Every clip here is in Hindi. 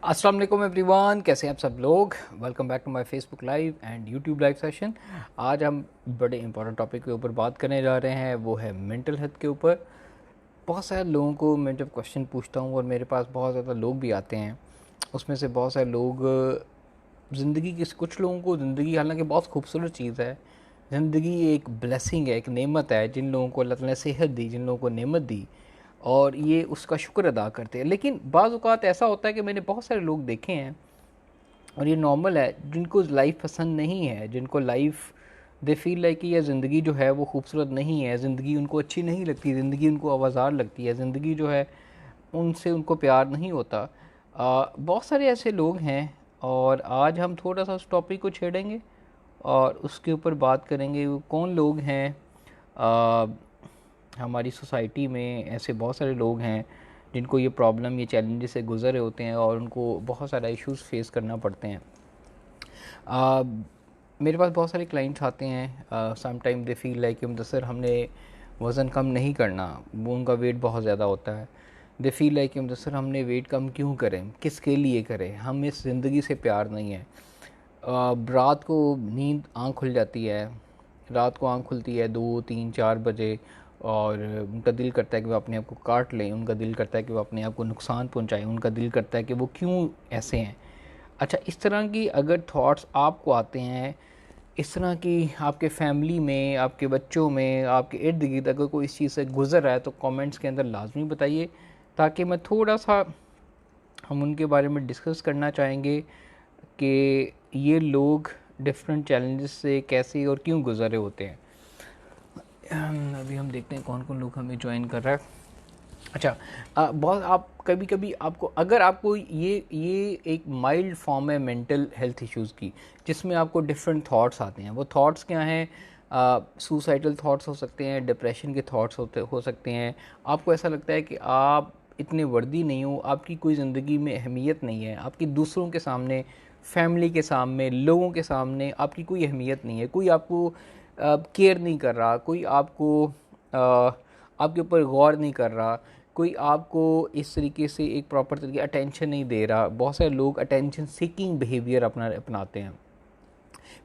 अस्सलाम वालेकुम एवरीवन, कैसे हैं आप सब लोग। Welcome back to my Facebook live and YouTube live session. आज हम बड़े इंपॉर्टेंट टॉपिक के ऊपर बात करने जा रहे हैं, वो है मेंटल हेल्थ के ऊपर। बहुत सारे लोगों को मैं जब क्वेश्चन पूछता हूँ और मेरे पास बहुत ज़्यादा लोग भी आते हैं, उसमें से बहुत सारे लोग ज़िंदगी की, कुछ लोगों को ज़िंदगी हालांकि बहुत खूबसूरत चीज़ है, ज़िंदगी एक ब्लेसिंग है, एक नेमत है। जिन लोगों को अल्लाह ताला ने सेहत दी, जिन लोगों को नेमत दी और ये उसका शुक्र अदा करते हैं। लेकिन बाज़ औक़ात ऐसा होता है कि मैंने बहुत सारे लोग देखे हैं और ये नॉर्मल है, जिनको लाइफ पसंद नहीं है, जिनको लाइफ दे फील लाइक कि यह ज़िंदगी जो है वो खूबसूरत नहीं है, ज़िंदगी उनको अच्छी नहीं लगती, ज़िंदगी उनको आवाज़ार लगती है, ज़िंदगी जो है उनसे उनको प्यार नहीं होता। बहुत सारे ऐसे लोग हैं और आज हम थोड़ा सा उस टॉपिक को छेड़ेंगे और उसके ऊपर बात करेंगे वो कौन लोग हैं। हमारी सोसाइटी में ऐसे बहुत सारे लोग हैं जिनको ये प्रॉब्लम, ये चैलेंजेस से गुज़र रहे होते हैं और उनको बहुत सारा इश्यूज़ फेस करना पड़ते हैं। आ, मेरे पास बहुत सारे क्लाइंट्स आते हैं, some time they feel like कि मुदस्सिर हमने वज़न कम नहीं करना, वो उनका वेट बहुत ज़्यादा होता है। दे फील लाइक कि मुदस्सिर हमने वेट कम क्यों करें, किसके लिए करें, हम इस ज़िंदगी से प्यार नहीं है। रात को नींद आँख खुल जाती है, रात को आँख खुलती है 2, 3, 4 बजे और उनका दिल करता है कि वो अपने आप को काट लें, उनका दिल करता है कि वो अपने आप को नुकसान पहुंचाएं, उनका दिल करता है कि वो क्यों ऐसे हैं। अच्छा, इस तरह की अगर थॉट्स आपको आते हैं, इस तरह की आपके फैमिली में, आपके बच्चों में, आपके इर्द गिर्द अगर कोई इस चीज़ से गुज़र रहा है तो कमेंट्स के अंदर लाजमी बताइए, ताकि मैं थोड़ा सा, हम उनके बारे में डिस्कस करना चाहेंगे कि ये लोग डिफरेंट चैलेंजेस से कैसे और क्यों गुज़रे होते हैं। अभी हम देखते हैं कौन कौन लोग हमें ज्वाइन कर रहा है। अच्छा, बहुत आप कभी कभी आपको, अगर आपको ये एक माइल्ड फॉर्म है मेंटल हेल्थ इश्यूज़ की, जिसमें आपको डिफरेंट थॉट्स आते हैं। वो थॉट्स क्या हैं? सुसाइडल थॉट्स हो सकते हैं, डिप्रेशन के थॉट्स हो सकते हैं। आपको ऐसा लगता है कि आप इतने वर्दी नहीं हो, आपकी कोई ज़िंदगी में अहमियत नहीं है, आपकी दूसरों के सामने, फैमिली के सामने, लोगों के सामने आपकी कोई अहमियत नहीं है, कोई आपको केयर नहीं कर रहा, कोई आपको आपके ऊपर गौर नहीं कर रहा, कोई आपको इस तरीके से एक प्रॉपर तरीके अटेंशन नहीं दे रहा। बहुत सारे लोग अटेंशन सीकिंग बिहेवियर अपनाते हैं।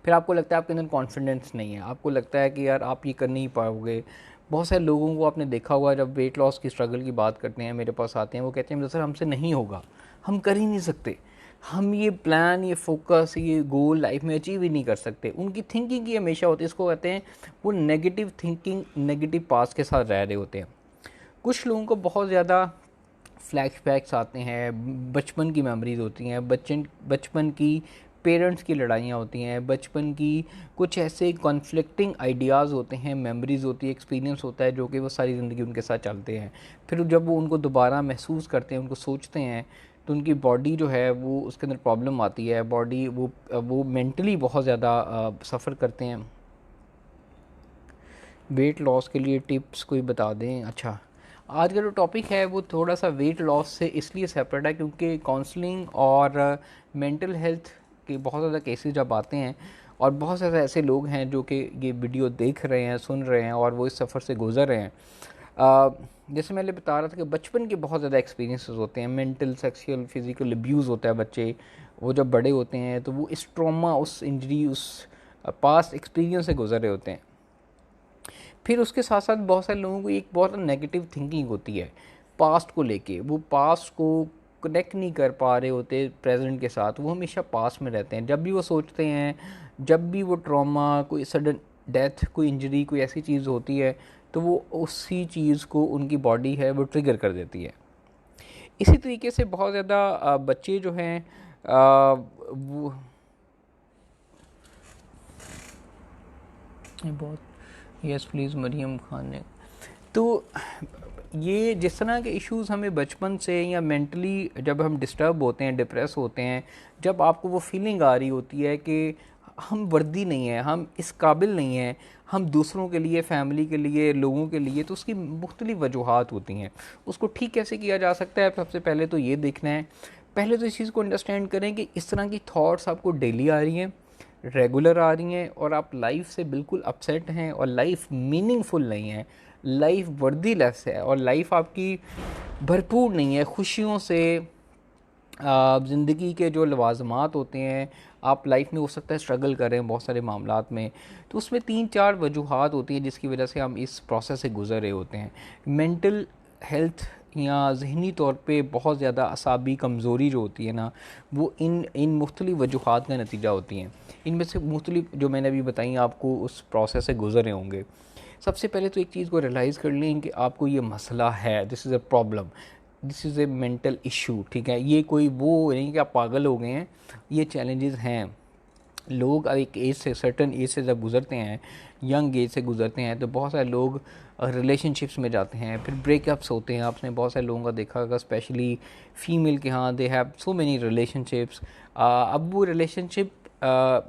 फिर आपको लगता है आपके अंदर कॉन्फिडेंस नहीं है, आपको लगता है कि यार आप ये कर नहीं पाओगे। बहुत सारे लोगों को आपने देखा हुआ, जब वेट लॉस की स्ट्रगल की बात करते हैं, मेरे पास आते हैं, वो कहते हैं सर हमसे नहीं होगा, हम कर ही नहीं सकते, हम ये प्लान, ये फोकस, ये गोल लाइफ में अचीव ही नहीं कर सकते। उनकी थिंकिंग ये हमेशा होती है, इसको कहते हैं वो नेगेटिव थिंकिंग, नेगेटिव पास्ट के साथ रह रहे होते हैं। कुछ लोगों को बहुत ज़्यादा फ्लैशबैक्स आते हैं, बचपन की मेमोरीज़ होती हैं, बचपन की पेरेंट्स की लड़ाइयाँ होती हैं, बचपन की कुछ ऐसे कॉन्फ्लिक्टिंग आइडियाज़ होते हैं, मेमोरीज़ होती है, एक्सपीरियंस होता है, जो कि वो सारी ज़िंदगी उनके साथ चलते हैं। फिर जब वो उनको दोबारा महसूस करते हैं, उनको सोचते हैं, तो उनकी बॉडी जो है वो, उसके अंदर प्रॉब्लम आती है, बॉडी वो मेंटली बहुत ज़्यादा सफ़र करते हैं। वेट लॉस के लिए टिप्स कोई बता दें। अच्छा, आज का जो टॉपिक है वो थोड़ा सा वेट लॉस से इसलिए सेपरेट है क्योंकि काउंसलिंग और मेंटल हेल्थ के बहुत ज़्यादा केसेस जब आते हैं और बहुत सारे ऐसे लोग हैं जो कि ये वीडियो देख रहे हैं, सुन रहे हैं और वो इस सफ़र से गुज़र रहे हैं। जैसे मैंने बता रहा था कि बचपन के बहुत ज़्यादा एक्सपीरियंसेस होते हैं, मेंटल, सेक्सुअल, फिज़िकल अब्यूज़ होता है बच्चे, वो जब बड़े होते हैं तो वो इस ट्रॉमा, उस इंजरी, उस पास्ट एक्सपीरियंस से गुज़र रहे होते हैं। फिर उसके साथ साथ बहुत सारे लोगों को एक बहुत नेगेटिव थिंकिंग होती है पास्ट को लेके, वो पास्ट को कनेक्ट नहीं कर पा रहे होते प्रेजेंट के साथ, वो हमेशा पास्ट में रहते हैं। जब भी वो सोचते हैं, जब भी वो ट्रॉमा, कोई सडन डेथ, कोई इंजरी, कोई ऐसी चीज़ होती है, तो वो उसी चीज़ को उनकी बॉडी है वो ट्रिगर कर देती है। इसी तरीके से बहुत ज़्यादा बच्चे जो हैं वो बहुत, यस प्लीज़ मरियम खान ने, तो ये जिस तरह के इश्यूज़ हमें बचपन से, या मेंटली जब हम डिस्टर्ब होते हैं, डिप्रेस होते हैं, जब आपको वो फीलिंग आ रही होती है कि हम वर्दी नहीं है, हम इस काबिल नहीं हैं, हम दूसरों के लिए, फैमिली के लिए, लोगों के लिए, तो उसकी मुख्तलिफ़ वजूहात होती हैं। उसको ठीक कैसे किया जा सकता है? सबसे पहले तो ये देखना है, पहले तो इस चीज़ को अंडरस्टैंड करें कि इस तरह की थॉट्स आपको डेली आ रही हैं, रेगुलर आ रही हैं और आप लाइफ से बिल्कुल अपसेट हैं और लाइफ मीनिंगफुल नहीं है, लाइफ वर्दी लेस है और लाइफ आपकी भरपूर नहीं है खुशियों से, ज़िंदगी के जो लवाज़मात होते हैं, आप लाइफ में हो सकता है स्ट्रगल कर रहे हैं बहुत सारे मामलात में, तो उसमें 3-4 वजूहात होती हैं जिसकी वजह से हम इस प्रोसेस से गुज़र रहे होते हैं। मेंटल हेल्थ या ज़हनी तौर पे बहुत ज़्यादा असाबी कमज़ोरी जो होती है ना, वो इन मुख्तलिफ़ वजूहात का नतीजा होती हैं। इनमें से मुख्तलिफ़ जो मैंने अभी बताई आपको उस प्रोसेस से गुज़र रहे होंगे। सबसे पहले तो एक चीज़ को रियलाइज़ कर लें कि आपको ये मसला है, this is a problem, this is a mental issue, ठीक है। ये कोई वो नहीं कि आप पागल हो गए हैं, ये चैलेंजेस हैं। लोग एक एज से, सर्टन एज से जब गुज़रते हैं, यंग एज से गुज़रते हैं, तो बहुत सारे लोग रिलेशनशिप्स में जाते हैं, फिर ब्रेकअप्स होते हैं। आपने बहुत सारे लोगों का देखा होगा, स्पेशली फीमेल के यहाँ, they have so many relationships. अब वो रिलेशनशिप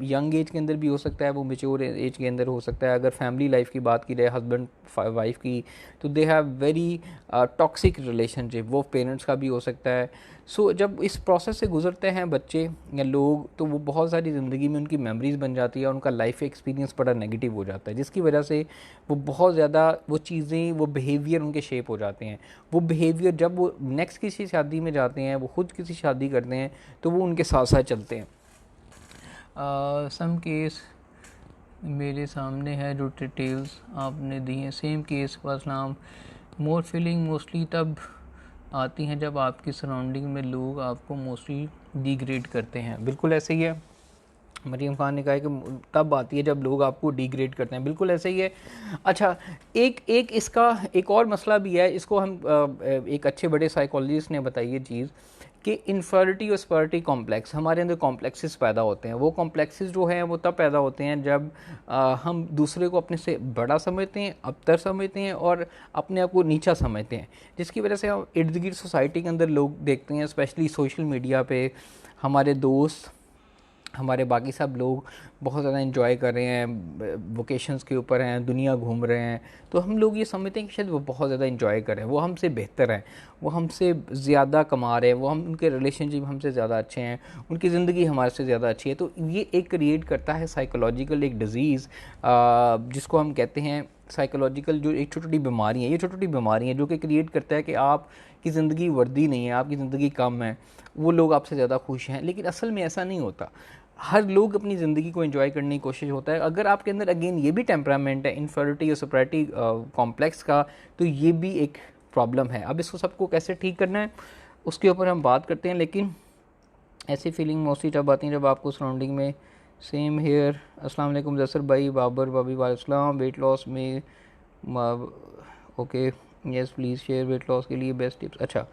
यंग एज के अंदर भी हो सकता है, वो मेच्योर एज के अंदर हो सकता है। अगर फैमिली लाइफ की बात की जाए, हस्बैंड वाइफ की, तो they have very toxic relationship, वो पेरेंट्स का भी हो सकता है। सो जब इस प्रोसेस से गुजरते हैं बच्चे या लोग, तो वो बहुत सारी ज़िंदगी में उनकी मेमोरीज़ बन जाती है, उनका लाइफ एक्सपीरियंस बड़ा नेगेटिव हो जाता है, जिसकी वजह से वो बहुत ज़्यादा वो चीज़ें, वो बिहेवियर उनके शेप हो जाते हैं। वो बिहेवियर जब वो नेक्स्ट किसी शादी में जाते हैं, वो खुद किसी शादी करते हैं, तो वो उनके साथ साथ चलते हैं। सम केस मेरे सामने है जो डिटेल्स आपने दी हैं, सेम केस वास्लाम। मोर फीलिंग मोस्टली तब आती हैं जब आपकी सराउंडिंग में लोग आपको मोस्टली डिग्रेड करते हैं। बिल्कुल ऐसे ही है, मरीम खान ने कहा है कि तब आती है जब लोग आपको डिग्रेड करते हैं, बिल्कुल ऐसे ही है। अच्छा, एक इसका एक और मसला भी है, इसको हम एक अच्छे बड़े साइकोलॉजिस्ट ने बताई ये चीज़ कि इन्फेरिटी और सुपरियरिटी कॉम्प्लेक्स, हमारे अंदर कॉम्प्लेक्सेस पैदा होते हैं। वो कॉम्प्लेक्सेस जो हैं वो तब पैदा होते हैं जब हम दूसरे को अपने से बड़ा समझते हैं, अबतर समझते हैं और अपने आप को नीचा समझते हैं, जिसकी वजह से हम इर्द गिर्द सोसाइटी के अंदर लोग देखते हैं, स्पेशली सोशल मीडिया पे हमारे दोस्त, हमारे बाकी सब लोग बहुत ज़्यादा एंजॉय कर रहे हैं, वोकेशंस के ऊपर हैं, दुनिया घूम रहे हैं, तो हम लोग ये समझते हैं कि शायद वो बहुत ज़्यादा एंजॉय कर रहे हैं, वो हमसे बेहतर हैं, वो हमसे ज़्यादा कमा रहे हैं, वो हम उनके रिलेशनशिप हमसे ज़्यादा अच्छे हैं, उनकी ज़िंदगी हमारे से ज़्यादा अच्छी है। तो ये एक क्रिएट करता है साइकोलॉजिकल एक डिज़ीज़, जिसको हम कहते हैं साइकोलॉजिकल, जो एक छोटी छोटी बीमारी है, ये छोटी छोटी बीमारी हैं जो कि क्रिएट करता है कि आपकी ज़िंदगी वर्दी नहीं है, आपकी ज़िंदगी कम है, वो लोग आपसे ज़्यादा खुश हैं। लेकिन असल में ऐसा नहीं होता, हर लोग अपनी ज़िंदगी को एंजॉय करने की कोशिश होता है। अगर आपके अंदर अगेन ये भी टेम्परामेंट है इन्फेरिटी और सुपरियरिटी कॉम्प्लेक्स का, तो ये भी एक प्रॉब्लम है। अब इसको सबको कैसे ठीक करना है उसके ऊपर हम बात करते हैं। लेकिन ऐसी फीलिंग मोस्टली तब आती है जब आपको सराउंडिंग में, सेम हेयर, अस्सलाम वालेकुम जसर भाई, बाबर भाभी वालेकुम, वेट लॉस में okay, yes please share weight loss के लिए बेस्ट टिप्स। अच्छा,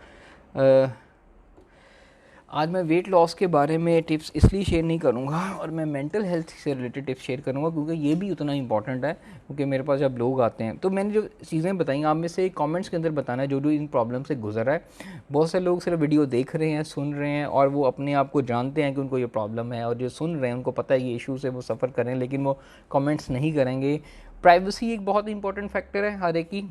आज मैं वेट लॉस के बारे में टिप्स इसलिए शेयर नहीं करूँगा और मैं मेंटल हेल्थ से रिलेटेड टिप्स शेयर करूँगा क्योंकि ये भी उतना इंपॉर्टेंट है। क्योंकि मेरे पास जब लोग आते हैं तो मैंने जो चीज़ें बताई, आप में से कमेंट्स के अंदर बताना है जो जो इन प्रॉब्लम से गुजर रहा है। बहुत से लोग सिर्फ वीडियो देख रहे हैं, सुन रहे हैं और वो अपने आप को जानते हैं कि उनको ये प्रॉब्लम है, और जो सुन रहे हैं उनको पता है ये इशू से वो सफ़र करें, लेकिन वो कमेंट्स नहीं करेंगे। प्राइवेसी एक बहुत इंपॉर्टेंट फैक्टर है हर एक की,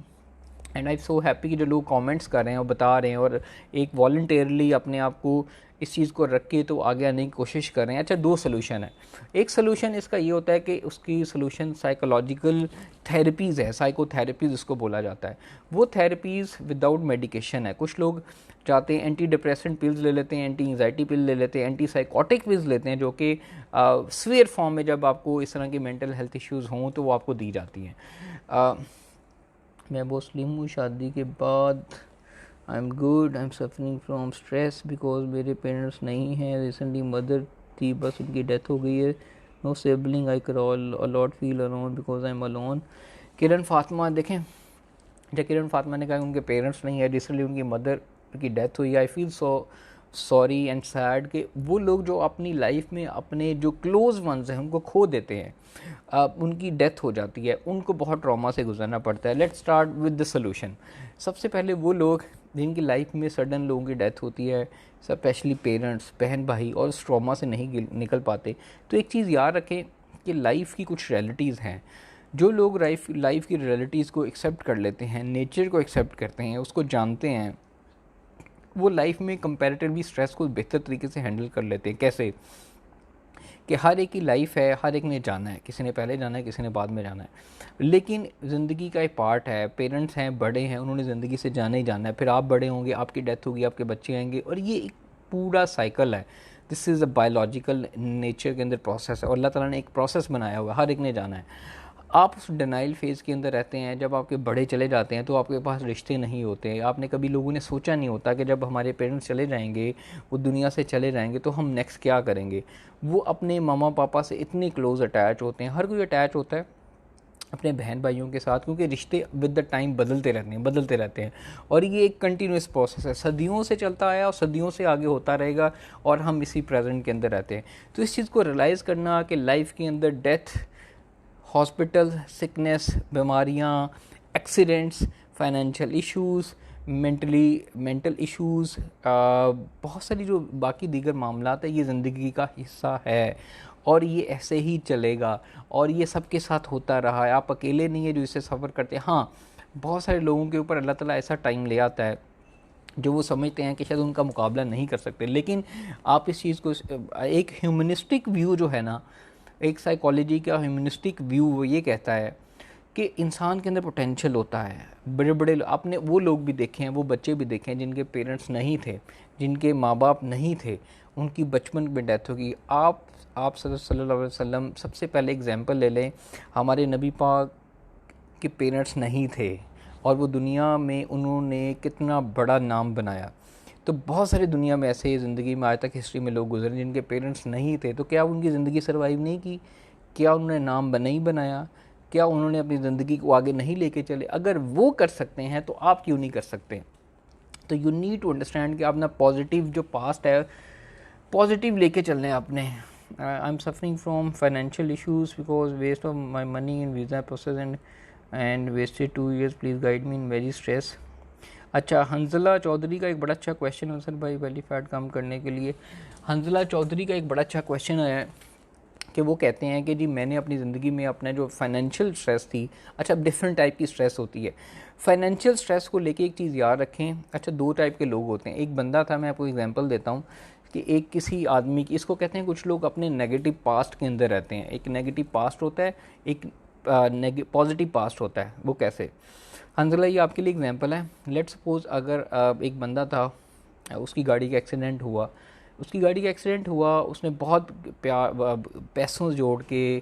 एंड आई सो हैप्पी कि जो लोग कमेंट्स कर रहे हैं और बता रहे हैं और एक वॉलंटियरली अपने आप को इस चीज़ को रख के तो आगे आने की कोशिश कर रहे हैं। अच्छा, दो सलूशन है। एक सलूशन इसका ये होता है कि उसकी सलूशन साइकोलॉजिकल थेरेपीज़ है, साइकोथेरेपीज़ उसको बोला जाता है। वो थेरेपीज़ विदाउट मेडिकेशन है। कुछ लोग जाते हैं एंटी डिप्रेसेंट पिल्स ले लेते हैं, एंटी एंग्जाइटी पिल ले लेते हैं, एंटी साइकोटिक पिल्स लेते हैं, जो कि सीवियर फॉर्म में जब आपको इस तरह की मेंटल हेल्थ इश्यूज़ हों तो वो आपको दी जाती हैं। मैं बहुत स्लिम हूँ, शादी के बाद I am good, I am suffering from stress because मेरे पेरेंट्स नहीं हैं, रिसेंटली मदर थी, बस उनकी डेथ हो गई है, no sibling, I crawl a lot, feel alone because I am alone. Kiran Fatima, देखें जब किरण फातिमा ने कहा उनके पेरेंट्स नहीं है, रिसेंटली उनकी मदर की डेथ हुई, I feel so sorry and sad कि वो लोग जो अपनी लाइफ में अपने जो क्लोज वंस हैं उनको खो देते हैं, उनकी डेथ हो जाती है, उनको बहुत ट्रॉमा से गुजरना पड़ता है। Let's start with the solution. सबसे पहले वो लोग जिनकी लाइफ में सडन लोगों की डेथ होती है, स्पेशली पेरेंट्स, बहन भाई, और उस ट्रॉमा से नहीं निकल पाते, तो एक चीज़ याद रखें कि लाइफ की कुछ रियलिटीज़ हैं। जो लोग लाइफ की रियलिटीज़ को एक्सेप्ट कर लेते हैं, नेचर को एक्सेप्ट करते हैं, उसको जानते हैं, वो लाइफ में कंपैरेटिवली स्ट्रेस को बेहतर तरीके से हैंडल कर लेते हैं। कैसे कि हर एक की लाइफ है, हर एक ने जाना है, किसी ने पहले जाना है, किसी ने बाद में जाना है, लेकिन ज़िंदगी का एक पार्ट है। पेरेंट्स हैं, बड़े हैं, उन्होंने ज़िंदगी से जाना ही जाना है, फिर आप बड़े होंगे, आपकी डेथ होगी, आपके बच्चे आएंगे, और ये एक पूरा साइकिल है, this is a biological nature के अंदर प्रोसेस है, और अल्लाह ताला ने एक प्रोसेस बनाया हुआ है, हर एक ने जाना है। आप उस डिनाइल फेज़ के अंदर रहते हैं, जब आपके बड़े चले जाते हैं तो आपके पास रिश्ते नहीं होते। आपने कभी, लोगों ने सोचा नहीं होता कि जब हमारे पेरेंट्स चले जाएंगे, वो दुनिया से चले जाएंगे, तो हम नेक्स्ट क्या करेंगे। वो अपने मामा पापा से इतने क्लोज़ अटैच होते हैं, हर कोई अटैच होता है अपने बहन भाइयों के साथ, क्योंकि रिश्ते विद द टाइम बदलते रहते हैं, और ये एक कंटिन्यूस प्रोसेस है, सदियों से चलता आया और सदियों से आगे होता रहेगा, और हम इसी प्रेजेंट के अंदर रहते हैं। तो इस चीज़ को रियलाइज़ करना कि लाइफ के अंदर डेथ, हॉस्पिटल, सिकनेस, बीमारियाँ, accidents, financial issues, mental issues, बहुत सारी जो बाकी दीगर मामलात है, ये ज़िंदगी का हिस्सा है, और ये ऐसे ही चलेगा, और ये सबके साथ होता रहा है। आप अकेले नहीं है जो इससे सफ़र करते हैं। हाँ, बहुत सारे लोगों के ऊपर अल्लाह ताला ऐसा टाइम ले आता है जो वो समझते हैं कि शायद उनका मुकाबला नहीं कर सकते, लेकिन आप इस चीज़ को, एक ह्यूमनिस्टिक व्यू जो है ना, एक साइकोलॉजी का ह्यूमनिस्टिक व्यू वो ये कहता है कि इंसान के अंदर पोटेंशियल होता है। बड़े बड़े आपने वो लोग भी देखे हैं, वो बच्चे भी देखे हैं जिनके पेरेंट्स नहीं थे, जिनके माँ बाप नहीं थे, उनकी बचपन में डेथ होगी। आप सल्लल्लाहु अलैहि वसल्लम सबसे पहले एग्जांपल ले लें, हमारे नबी पाक के पेरेंट्स नहीं थे, और वो दुनिया में उन्होंने कितना बड़ा नाम बनाया। तो बहुत सारी दुनिया में ऐसे ज़िंदगी में आज तक हिस्ट्री में लोग गुजरे जिनके पेरेंट्स नहीं थे, तो क्या उनकी ज़िंदगी सर्वाइव नहीं की? क्या उन्होंने नाम नहीं बनाया? क्या उन्होंने अपनी ज़िंदगी को आगे नहीं लेके चले? अगर वो कर सकते हैं तो आप क्यों नहीं कर सकते? तो यू नीड टू अंडरस्टैंड कि अपना पॉजिटिव जो पास्ट है, पॉजिटिव लेके चलने आपने। I am suffering from financial issues because waste of my money in visa process and wasted 2 years, please guide me in very stress. अच्छा, हंजला चौधरी का एक बड़ा अच्छा क्वेश्चन है सर भाई, बेली फैट कम करने के लिए। हंजला चौधरी का एक बड़ा अच्छा क्वेश्चन है कि वो कहते हैं कि जी मैंने अपनी ज़िंदगी में अपना जो फाइनेंशियल स्ट्रेस थी, अच्छा डिफरेंट टाइप की स्ट्रेस होती है। फाइनेंशियल स्ट्रेस को लेके एक चीज़ याद रखें, अच्छा 2 टाइप के लोग होते हैं। एक बंदा था, मैं आपको एग्जांपल देता हूँ कि एक किसी आदमी की, इसको कहते हैं, कुछ लोग अपने नेगेटिव पास्ट के अंदर रहते हैं। एक नेगेटिव पास्ट होता है, एक पॉजिटिव पास्ट होता है। वो कैसे? हंजला, ये आपके लिए एग्जांपल है। लेट सपोज अगर एक बंदा था, उसकी गाड़ी का एक्सीडेंट हुआ, उसने बहुत पैसों जोड़ के,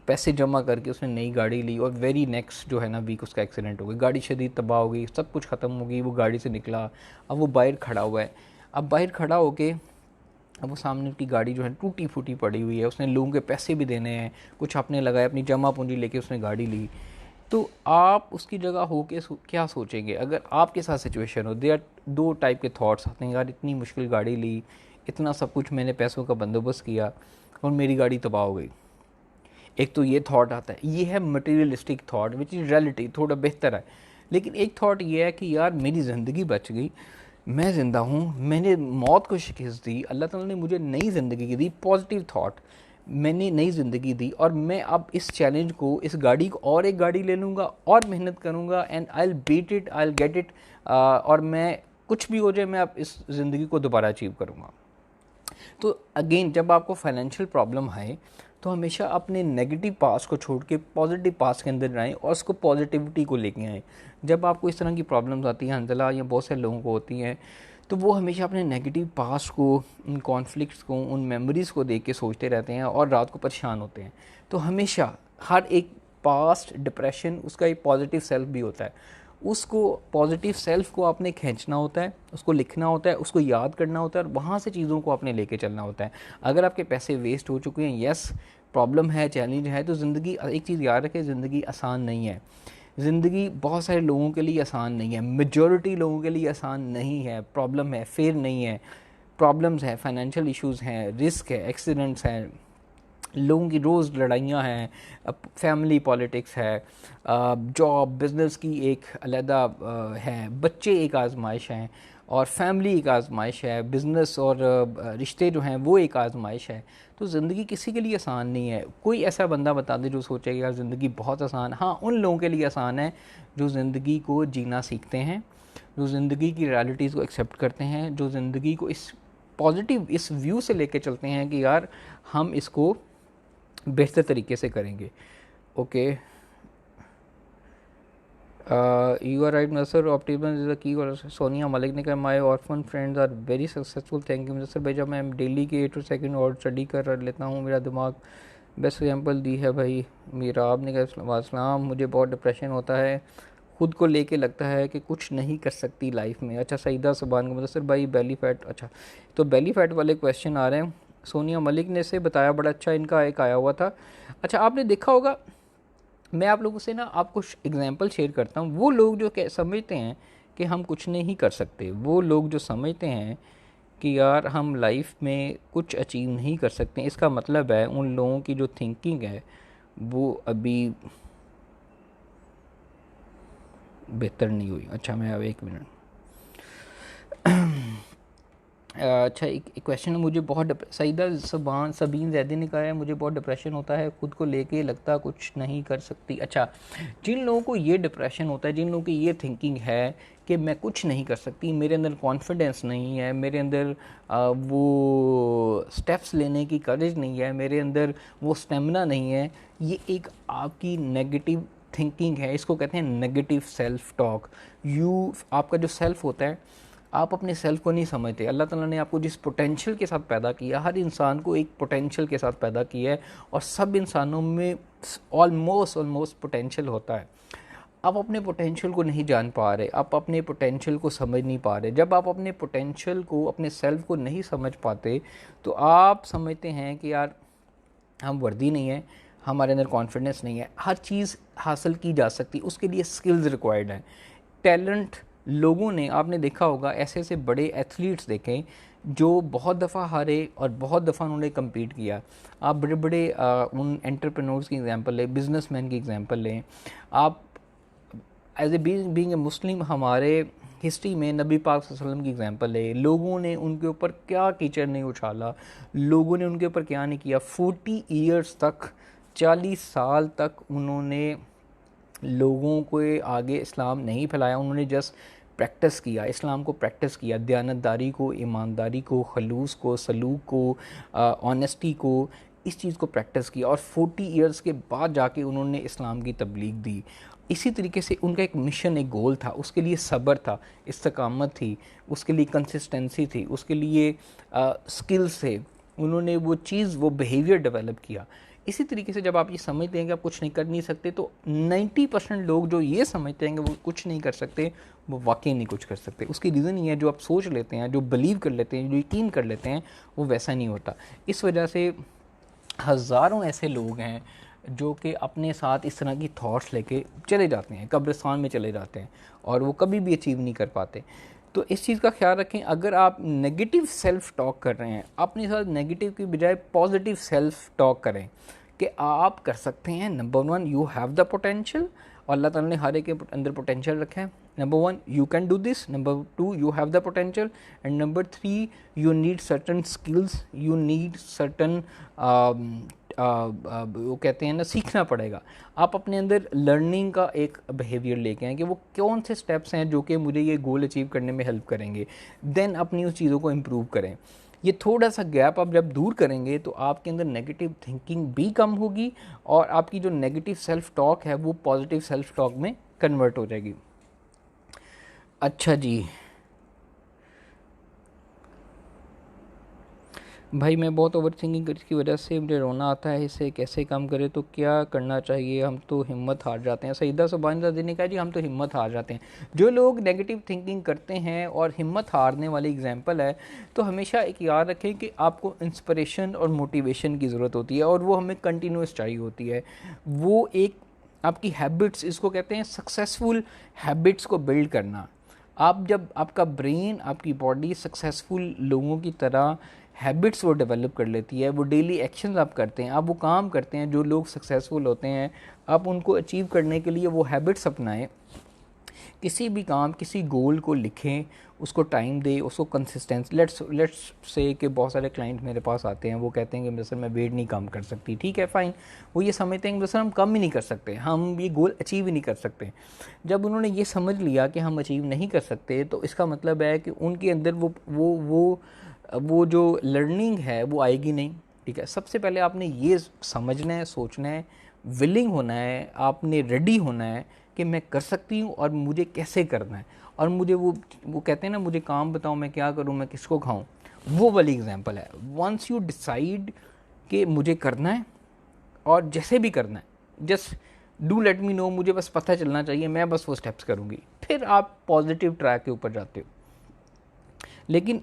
पैसे जमा करके उसने नई गाड़ी ली, और वेरी नेक्स्ट जो है ना वीक उसका एक्सीडेंट हो गया, गाड़ी शदीद तबाह हो गई, सब कुछ ख़त्म हो गई, वो गाड़ी से निकला, अब वो बाहर खड़ा हुआ है। अब बाहर खड़ा होके अब वो सामने की गाड़ी जो है टूटी फूटी पड़ी हुई है, उसने लोगों के पैसे भी देने हैं, कुछ आपने लगाया, अपनी जमा पूंजी लेके उसने गाड़ी ली। तो आप उसकी जगह हो के क्या सोचेंगे अगर आपके साथ सिचुएशन हो? देयर 2 टाइप के थॉट्स आते हैं, यार इतनी मुश्किल गाड़ी ली, इतना सब कुछ मैंने पैसों का बंदोबस्त किया, और मेरी गाड़ी तबाह हो गई। एक तो ये थॉट आता है, ये है materialistic thought which is reality, थोड़ा बेहतर है। लेकिन एक थॉट ये है कि यार मेरी ज़िंदगी बच गई, मैं ज़िंदा हूँ, मैंने मौत को शिकस्त दी, अल्लाह ताला ने मुझे नई ज़िंदगी दी, पॉजिटिव थॉट, मैंने नई ज़िंदगी दी, और मैं अब इस चैलेंज को, इस गाड़ी को, और एक गाड़ी ले लूँगा और मेहनत करूँगा, and I will beat it, I will get it, और मैं कुछ भी हो जाए मैं अब इस ज़िंदगी को दोबारा अचीव करूँगा। तो अगेन, जब आपको फाइनेंशियल प्रॉब्लम आए तो हमेशा अपने नेगेटिव पास्ट को छोड़ के पॉजिटिव पास्ट के अंदर आएँ, और उसको पॉजिटिविटी को लेके आएँ। जब आपको इस तरह की प्रॉब्लम्स आती हैं, हंजला, या बहुत से लोगों को होती हैं, तो वो हमेशा अपने नेगेटिव पास्ट को, उन कॉन्फ्लिक्ट्स को, उन मेमोरीज़ को देख के सोचते रहते हैं, और रात को परेशान होते हैं। तो हमेशा हर एक पास्ट डिप्रेशन, उसका एक पॉजिटिव सेल्फ भी होता है, उसको पॉजिटिव सेल्फ को आपने खींचना होता है, उसको लिखना होता है, उसको याद करना होता है, और वहाँ से चीज़ों को आपने लेके चलना होता है। अगर आपके पैसे वेस्ट हो चुके हैं, यस प्रॉब्लम है, चैलेंज है, तो ज़िंदगी, एक चीज़ याद रखें, ज़िंदगी आसान नहीं है। ज़िंदगी बहुत सारे लोगों के लिए आसान नहीं है, मेजॉरिटी लोगों के लिए आसान नहीं है। प्रॉब्लम है, फेयर नहीं है, प्रॉब्लम्स हैं, फाइनेंशियल इश्यूज़ हैं, रिस्क है, एक्सीडेंट्स हैं, लोगों की रोज़ लड़ाइयाँ हैं, फैमिली पॉलिटिक्स है, जॉब बिज़नेस की एक अलहदा है, बच्चे एक आजमाइश हैं, और फैमिली एक आजमाइश है, बिज़नेस और रिश्ते जो हैं वो एक आजमाइश है। तो ज़िंदगी किसी के लिए आसान नहीं है। कोई ऐसा बंदा बता दे जो सोचेगा यार ज़िंदगी बहुत आसान, हाँ उन लोगों के लिए आसान है जो ज़िंदगी को जीना सीखते हैं, जो ज़िंदगी की रियलिटीज़ को एक्सेप्ट करते हैं, जो ज़िंदगी को इस पॉजिटिव, इस व्यू से लेके चलते हैं कि यार हम इसको बेहतर तरीके से करेंगे। Okay, you are right Nasar, optimism is the key. और सोनिया मलिक ने कहा my orphan friends are very successful, thank you Nasar भाई। जब मैं डेली के 8 सेकंड और स्टडी कर लेता हूँ मेरा दिमाग बेस्ट एग्जाम्पल दी है भाई। मीरा आपने कहा अस्सलाम, मुझे बहुत डिप्रेशन होता है, खुद को लेके लगता है कि कुछ नहीं कर सकती लाइफ में। अच्छा सईदा सुबान का मुदस्सिर भाई बेली फैट, अच्छा तो बेली फैट वाले क्वेश्चन आ रहे हैं। सोनिया मलिक ने से बताया, बड़ा अच्छा इनका एक आया हुआ था। अच्छा आपने देखा होगा, मैं आप लोगों से ना आपको एग्जांपल शेयर करता हूँ। वो लोग जो समझते हैं कि हम कुछ नहीं कर सकते, वो लोग जो समझते हैं कि यार हम लाइफ में कुछ अचीव नहीं कर सकते, इसका मतलब है उन लोगों की जो थिंकिंग है वो अभी बेहतर नहीं हुई। अच्छा मैं अब 1 मिनट अच्छा एक क्वेश्चन है, मुझे बहुत सईदा सुबान सबीन जैदी ने कहा है मुझे बहुत डिप्रेशन होता है, खुद को लेके लगता कुछ नहीं कर सकती। अच्छा जिन लोगों को ये डिप्रेशन होता है, जिन लोगों की ये थिंकिंग है कि मैं कुछ नहीं कर सकती, मेरे अंदर कॉन्फिडेंस नहीं है, मेरे अंदर वो स्टेप्स लेने की करेज नहीं है, मेरे अंदर वो स्टेमिना नहीं है, ये एक आपकी नेगेटिव थिंकिंग है। इसको कहते हैं नेगेटिव सेल्फ टॉक। आपका जो सेल्फ होता है, आप अपने सेल्फ को नहीं समझते। अल्लाह ताला ने आपको जिस पोटेंशियल के साथ पैदा किया, हर इंसान को एक पोटेंशियल के साथ पैदा किया है और सब इंसानों में ऑलमोस्ट पोटेंशियल होता है। आप अपने पोटेंशियल को नहीं जान पा रहे, आप अपने पोटेंशियल को समझ नहीं पा रहे। जब आप अपने पोटेंशियल को, अपने सेल्फ को नहीं समझ पाते तो आप समझते हैं कि यार हम वर्दी नहीं है, हमारे अंदर कॉन्फिडेंस नहीं है। हर चीज़ हासिल की जा सकती, उसके लिए स्किल्स रिक्वायर्ड हैं, टैलेंट। लोगों ने, आपने देखा होगा ऐसे ऐसे बड़े एथलीट्स देखें जो बहुत दफ़ा हारे और बहुत दफ़ा उन्होंने कम्पीट किया। आप बड़े बड़े उन एंटरप्रेन्योर्स की एग्जांपल लें, बिजनेसमैन की एग्जांपल लें। आप एज ए बीइंग ए मुस्लिम, हमारे हिस्ट्री में नबी पाक सल्लल्लाहु अलैहि वसल्लम की एग्जांपल ले, लोगों ने उनके ऊपर क्या कीचड़ नहीं उछाला, लोगों ने उनके ऊपर क्या नहीं किया। 40 ईयर्स तक, 40 साल तक उन्होंने लोगों को आगे इस्लाम नहीं फैलाया, उन्होंने जस्ट प्रैक्टिस किया, इस्लाम को प्रैक्टिस किया, दयानतदारी को, ईमानदारी को, खलूस को, सलूक को, ऑनेस्टी को, इस चीज़ को प्रैक्टिस किया और 40 ईयर्स के बाद जाके उन्होंने इस्लाम की तबलीग दी। इसी तरीके से उनका एक मिशन, एक गोल था, उसके लिए सब्र था, इस्तकामत थी, उसके लिए कंसिस्टेंसी थी, उसके लिए स्किल्स थे, उन्होंने वो चीज़, वो बिहेवियर डेवलप किया। इसी तरीके से जब आप ये समझते हैं कि आप कुछ नहीं कर नहीं सकते, तो 90% लोग जो ये समझते हैं कि वो कुछ नहीं कर सकते, वो वाकई नहीं कुछ कर सकते। उसकी रीज़न ये है, जो आप सोच लेते हैं, जो बिलीव कर लेते हैं, जो यकीन कर लेते हैं, वो वैसा नहीं होता। इस वजह से हज़ारों ऐसे लोग हैं जो कि अपने साथ इस तरह की थॉट्स लेके चले जाते हैं, कब्रिस्तान में चले जाते हैं और वो कभी भी अचीव नहीं कर पाते। तो इस चीज़ का ख्याल रखें, अगर आप नेगेटिव सेल्फ टॉक कर रहे हैं, अपने साथ नेगेटिव की बजाय पॉजिटिव सेल्फ टॉक करें कि आप कर सकते हैं। Number 1, you have the potential, और अल्लाह ताला ने हर एक के अंदर पोटेंशियल रखा है। Number 1, you can do this. Number 2, you have the potential. And number 3, you need certain skills, you need certain वो कहते हैं ना, सीखना पड़ेगा। आप अपने अंदर लर्निंग का एक बिहेवियर लेके आएँ कि वो कौन से स्टेप्स हैं जो कि मुझे ये गोल अचीव करने में हेल्प करेंगे, देन अपनी उस चीज़ों को इम्प्रूव करें। ये थोड़ा सा गैप आप जब दूर करेंगे तो आपके अंदर नेगेटिव थिंकिंग भी कम होगी और आपकी जो नेगेटिव सेल्फ टॉक है वो पॉजिटिव सेल्फ टॉक में कन्वर्ट हो जाएगी। अच्छा जी भाई, मैं बहुत ओवर थिंकिंग की वजह से मुझे रोना आता है, इसे कैसे कम करें, तो क्या करना चाहिए? हम तो हिम्मत हार जाते हैं। सईदा सुबान ने कहा जी हम तो हिम्मत हार जाते हैं। जो लोग नेगेटिव थिंकिंग करते हैं और हिम्मत हारने वाली एग्जांपल है, तो हमेशा एक याद रखें कि आपको इंस्पिरेशन और मोटिवेशन की ज़रूरत होती है और वो हमें कंटिन्यूस चाहिए होती है। वो एक आपकी हैबिट्स, इसको कहते हैं सक्सेसफुल हैबिट्स को बिल्ड करना। आप जब आपका ब्रेन, आपकी बॉडी सक्सेसफुल लोगों की तरह हैबिट्स वो डेवलप कर लेती है, वो डेली एक्शंस आप करते हैं, आप वो काम करते हैं जो लोग सक्सेसफुल होते हैं, आप उनको अचीव करने के लिए वो हैबिट्स अपनाएं। किसी भी काम, किसी गोल को लिखें, उसको टाइम दें, उसको कंसिस्टेंसी। लेट्स से कि बहुत सारे क्लाइंट मेरे पास आते हैं, वो कहते हैं कि सर मैं वेट नहीं कम कर सकती। ठीक है, फ़ाइन। वो ये समझते हैं कि सर हम कम ही नहीं कर सकते, हम ये गोल अचीव ही नहीं कर सकते। जब उन्होंने ये समझ लिया कि हम अचीव नहीं कर सकते, तो इसका मतलब है कि उनके अंदर वो जो लर्निंग है वो आएगी नहीं। ठीक है, सबसे पहले आपने ये समझना है, सोचना है, विलिंग होना है, आपने रेडी होना है कि मैं कर सकती हूँ और मुझे कैसे करना है, और मुझे वो कहते हैं ना, मुझे काम बताओ मैं क्या करूँ, मैं किसको खाऊँ, वो वाली एग्जांपल है। वंस यू डिसाइड कि मुझे करना है और जैसे भी करना है, just do let me know, मुझे बस पता चलना चाहिए, मैं बस वो स्टेप्स करूँगी, फिर आप पॉजिटिव ट्रैक के ऊपर जाते हो। लेकिन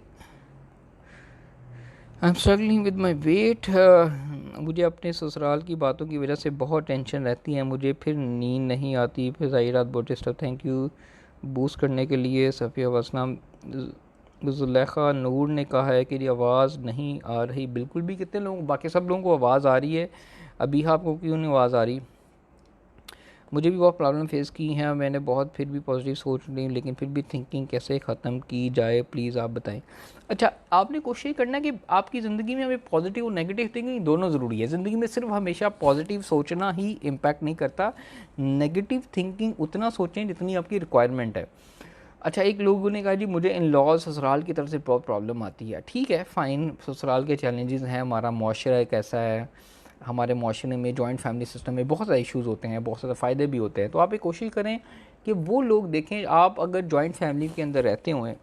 आई am struggling with my wait, मुझे अपने ससुराल की बातों की वजह से बहुत टेंशन रहती है, मुझे फिर नींद नहीं आती, फिर सारी रात बहुत डिस्टर्ब। थैंक यू बूस्ट करने के लिए। सफ़िया वसलम जुलेखा नूर ने कहा है कि ये आवाज़ नहीं आ रही। बिल्कुल भी, कितने लोगों, बाकी सब लोगों को आवाज़ आ रही है, अभी आपको क्यों नहीं आवाज़ आ रही? मुझे भी बहुत प्रॉब्लम फेस की हैं, मैंने बहुत फिर भी पॉजिटिव सोच ली, लेकिन फिर भी थिंकिंग कैसे ख़त्म की जाए, प्लीज़ आप बताएं। अच्छा, आपने कोशिश करना कि आपकी ज़िंदगी में हमें पॉजिटिव और नेगेटिव थिंकिंग दोनों ज़रूरी है। ज़िंदगी में सिर्फ हमेशा पॉजिटिव सोचना ही इम्पैक्ट नहीं करता, नेगेटिव थिंकिंग उतना सोचें जितनी आपकी रिक्वायरमेंट है। अच्छा, एक लोगों ने कहा जी मुझे इन लॉज ससुराल की तरफ से बहुत प्रॉब्लम आती है। ठीक है, फ़ाइन, ससुराल के चैलेंजेस हैं, हमारा माशरा कैसा है, हमारे माशरे में जॉइंट फैमिली सिस्टम में बहुत सारे इश्यूज़ होते हैं, बहुत सारे फ़ायदे भी होते हैं। तो आप ये कोशिश करें कि वो लोग देखें, आप अगर जॉइंट फैमिली के अंदर रहते हुए,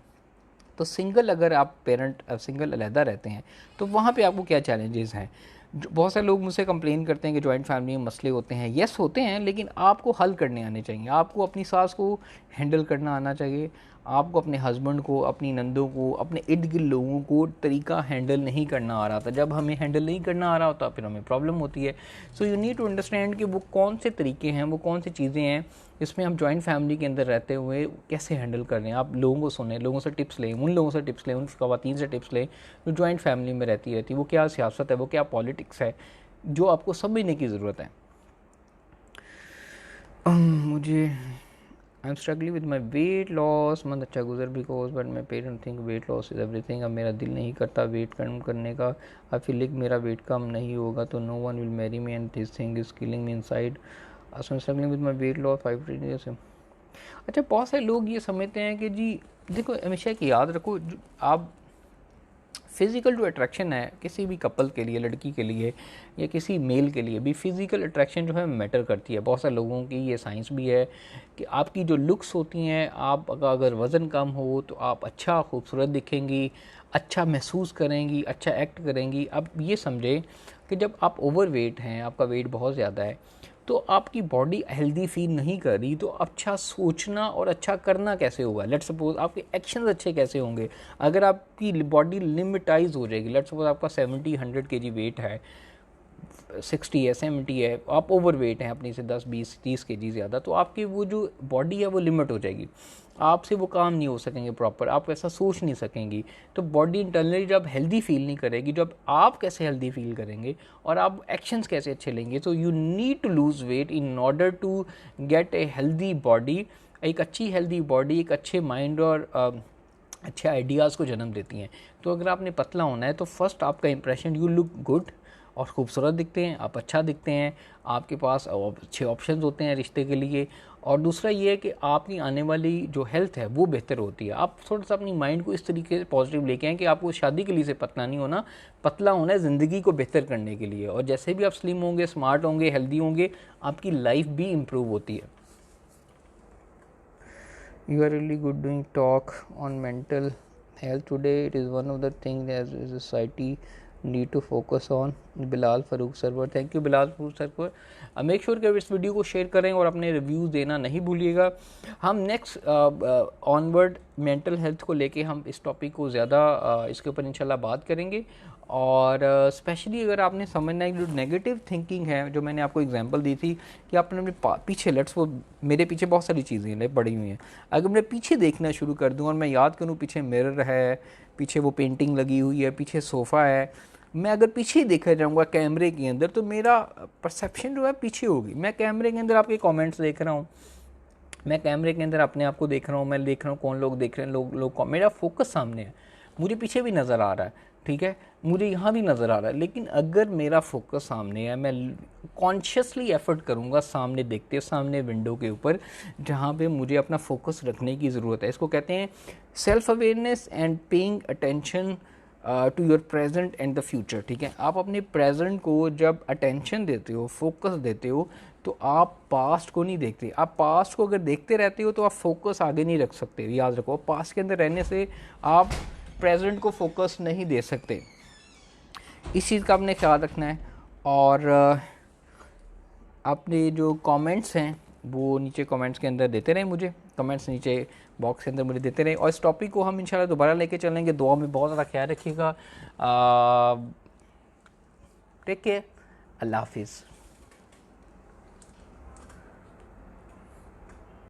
तो सिंगल, अगर आप पेरेंट सिंगल अलहदा रहते हैं, तो वहाँ पे आपको क्या चैलेंजेस हैं। बहुत सारे लोग मुझसे कंप्लेन करते हैं कि जॉइंट फैमिली में मसले होते हैं। येस होते हैं, लेकिन आपको हल करने आने चाहिए। आपको अपनी सास को हैंडल करना आना चाहिए, आपको अपने हस्बैंड को, अपनी नंदों को, अपने इर्द गिर्द लोगों को तरीका हैंडल नहीं करना आ रहा था। जब हमें हैंडल नहीं करना आ रहा होता, फिर हमें प्रॉब्लम होती है। So you need to understand कि वो कौन से तरीके हैं, वो कौन सी चीज़ें हैं जिसमें हम जॉइंट फैमिली के अंदर रहते हुए कैसे हैंडल कर रहे हैं। आप लोगों को सुने, लोगों से टिप्स लें, उन लोगों से टिप्स लें, उन ख़वातीन से टिप्स लें जो जॉइंट फैमिली में रहती है, वो क्या सियासत है, वो क्या पॉलिटिक्स है, जो आपको समझने की ज़रूरत है। मुझे I am struggling with my weight loss, month अच्छा गुजर because but my parent think weight loss is everything. अब मेरा दिल नहीं करता वेट कम करने का। आई फील लाइक मेरा वेट कम नहीं होगा तो no one will marry me and this thing is killing me inside. I am struggling with my weight loss 5 years. अच्छा, बहुत सारे लोग ये समझते हैं कि जी देखो, हमेशा कि याद रखो, आप फ़िज़िकल जो अट्रैक्शन है किसी भी कपल के लिए, लड़की के लिए या किसी मेल के लिए भी, फ़िज़िकल अट्रैक्शन जो है मैटर करती है। बहुत सारे लोगों की ये साइंस भी है कि आपकी जो लुक्स होती हैं, आप अगर वज़न कम हो तो आप अच्छा खूबसूरत दिखेंगी, अच्छा महसूस करेंगी, अच्छा एक्ट करेंगी। अब ये समझें कि जब आप ओवर वेट हैं, आपका वेट बहुत ज़्यादा है, तो आपकी बॉडी हेल्दी फील नहीं कर रही, तो अच्छा सोचना और अच्छा करना कैसे होगा। लेट्स सपोज आपके एक्शंस अच्छे कैसे होंगे अगर आपकी बॉडी लिमिटाइज हो जाएगी। लेट्स सपोज आपका 70-100 kg वेट है, 60 है, 70 है, आप ओवर वेट हैं अपनी से 10-20-30 kg ज़्यादा, तो आपकी वो जो बॉडी है वो लिमिट हो जाएगी, आपसे वो काम नहीं हो सकेंगे प्रॉपर, आप ऐसा सोच नहीं सकेंगी। तो बॉडी इंटरनली जब हेल्दी फील नहीं करेगी, जब आप कैसे हेल्दी फील करेंगे और आप एक्शंस कैसे अच्छे लेंगे। तो you need to lose weight in order to get a healthy body. एक अच्छी हेल्दी बॉडी एक अच्छे माइंड और अच्छे आइडियाज़ को जन्म देती हैं। तो अगर आपने पतला होना है तो फर्स्ट आपका इंप्रेशन, यू लुक गुड और खूबसूरत दिखते हैं, आप अच्छा दिखते हैं, आपके पास अच्छे ऑप्शंस होते हैं रिश्ते के लिए। और दूसरा ये है कि आपकी आने वाली जो हेल्थ है वो बेहतर होती है। आप थोड़ा सा अपनी माइंड को इस तरीके से पॉजिटिव लेके आएँ कि आपको शादी के लिए से पतला नहीं होना, पतला होना है ज़िंदगी को बेहतर करने के लिए। और जैसे भी आप स्लिम होंगे, स्मार्ट होंगे, हेल्दी होंगे, आपकी लाइफ भी इम्प्रूव होती है। You are really good doing talk on mental health today. It is one of the things as a society need to focus on. Bilal Farooq Sarwar, thank you Bilal Farooq Sarwar. Make sure कि इस वीडियो को शेयर करें और अपने रिव्यूज़ देना नहीं भूलिएगा। हम नेक्स्ट ऑनवर्ड मेंटल हेल्थ को लेके हम इस टॉपिक को ज़्यादा इसके ऊपर इंशाल्लाह बात करेंगे। और स्पेशली अगर आपने समझना है कि जो नेगेटिव थिंकिंग है, जो मैंने आपको एग्जांपल दी थी कि आपने अपने पीछे, लेट्स वो मेरे पीछे बहुत सारी चीज़ें पड़ी हुई हैं, अगर मैं पीछे देखना शुरू कर दूँ और मैं याद करूँ पीछे मिरर है, पीछे वो पेंटिंग लगी हुई है, पीछे सोफ़ा है, मैं अगर पीछे ही देखा जाऊँगा कैमरे के अंदर, तो मेरा परसेप्शन जो है पीछे होगी। मैं कैमरे के अंदर आपके कमेंट्स देख रहा हूँ, मैं कैमरे के अंदर अपने आप को देख रहा हूँ, मैं देख रहा हूँ कौन लोग देख रहे हैं, लोग मेरा फोकस सामने है, मुझे पीछे भी नज़र आ रहा है, ठीक है, मुझे यहाँ भी नज़र आ रहा है। लेकिन अगर मेरा फोकस सामने है, मैं कॉन्शियसली एफर्ट करूँगा सामने देखते, सामने विंडो के ऊपर जहाँ पे मुझे अपना फोकस रखने की ज़रूरत है। इसको कहते हैं self awareness and paying attention to your present and the future. ठीक है, आप अपने प्रेजेंट को जब अटेंशन देते हो, फोकस देते हो, तो तो आप पास्ट को नहीं देखते। आप पास्ट को अगर देखते रहते हो तो आप फोकस आगे नहीं रख सकते। याद रखो, पास्ट के अंदर रहने से आप प्रेजेंट को फोकस नहीं दे सकते। इस चीज़ का आपने ख्याल रखना है। और आपने जो कमेंट्स हैं वो नीचे कमेंट्स के अंदर देते रहें, मुझे कमेंट्स नीचे बॉक्स के अंदर मुझे देते रहें। और इस टॉपिक को हम इंशाल्लाह दोबारा लेके चलेंगे। दुआ में बहुत ज़्यादा ख्याल रखिएगा। Take care. अल्लाह हाफिज़।